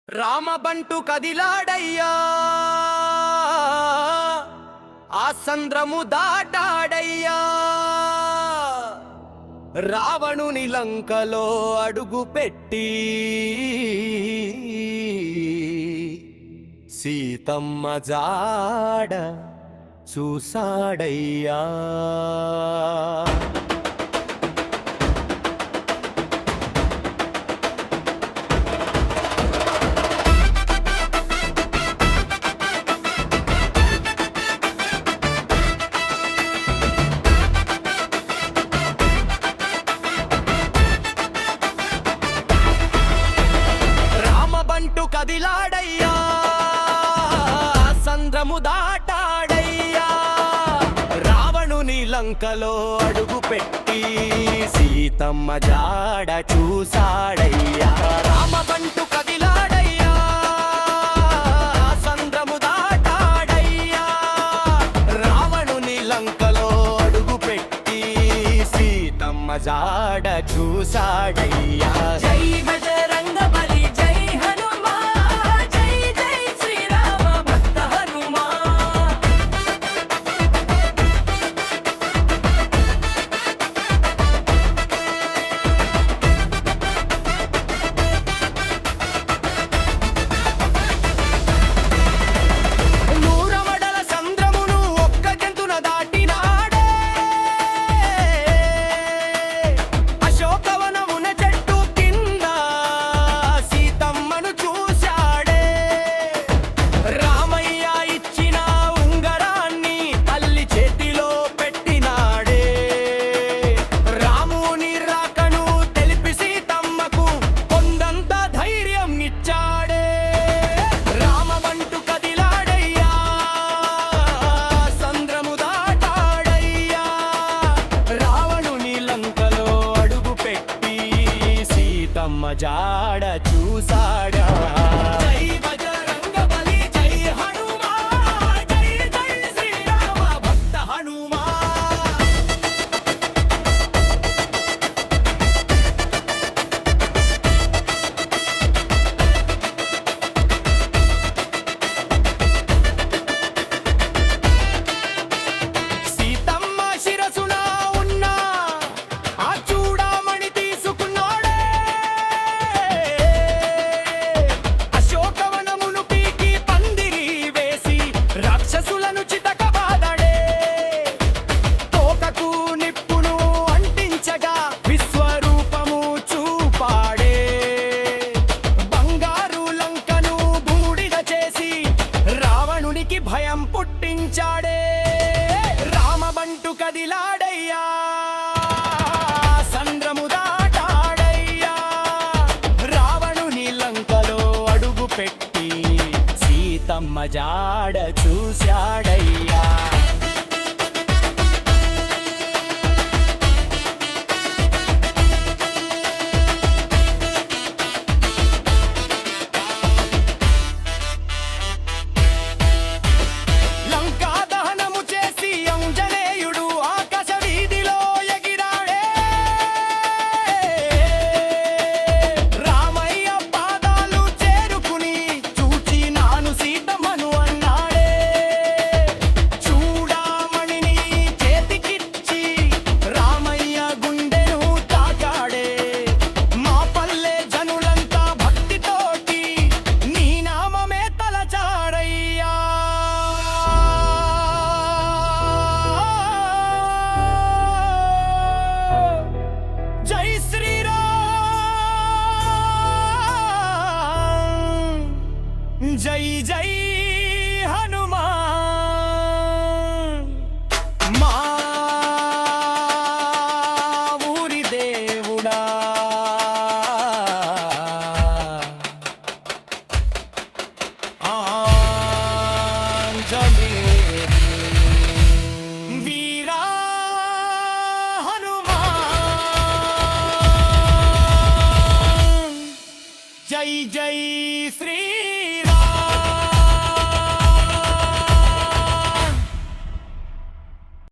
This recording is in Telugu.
రామబంటు కదిలాడయ్యా, ఆ సంద్రము దాటాడయ్యా. రావణుని లంకలో అడుగు పెట్టి సీతమ్మ జాడ చూసాడయ్యా. కదిలాడయ్యా, సంద్రము దాటాడయ్యా. రావణుని లంకలో అడుగు పెట్టి సీతమ్మ జాడ చూసాడయ్యా. రామబంటు కదిలాడయ్యా, సంద్రము దాటాడయ్యా. రావణుని లంకలో అడుగు పెట్టి సీతమ్మ జాడ చూసాడయ్యా. జై బజరంగ బలి, జై జాడ చూసాడా. జై బజరంగ బలి, జై హనుమా, జై జై శ్రీరామ భక్త హనుమా. సీతమ్మ శిరసున ఉన్న ఆ చూడామణి తీసుకున్నాడే. రాక్షసులను చితకబాదడే. తోకకు నిప్పును అంటించగా విశ్వరూపము చూపాడే. బంగారు లంకను బూడిద చేసి రావణునికి భయం పుట్టించాడే. రామబంటు కదిలాడయ్యా, సంద్రము దాటాడయ్యా. రావణుని లంకలో అడుగు పెట్టి సీతమ్మ జాడ చూశాడయ్యా. లంకా దహనము చేసి అంజనేయుడు ఆకాశ వీధిలో ఎగిరాడే. రామయ్య పాదాలు చేరుకుని చూచి నాను సీతమ్మను అన్నాడే. చూడామణిని చేతికిచ్చి రామయ్య గుండెను తాకాడే. మా పల్లె జనులంతా భక్తితోటి నీ నామమే తలచాడయ్యా. జై శ్రీరామ్, జై జై హనుమా. మా ఊరి దేవుడా, వీరా హనుమాన్. జై జై శ్రీ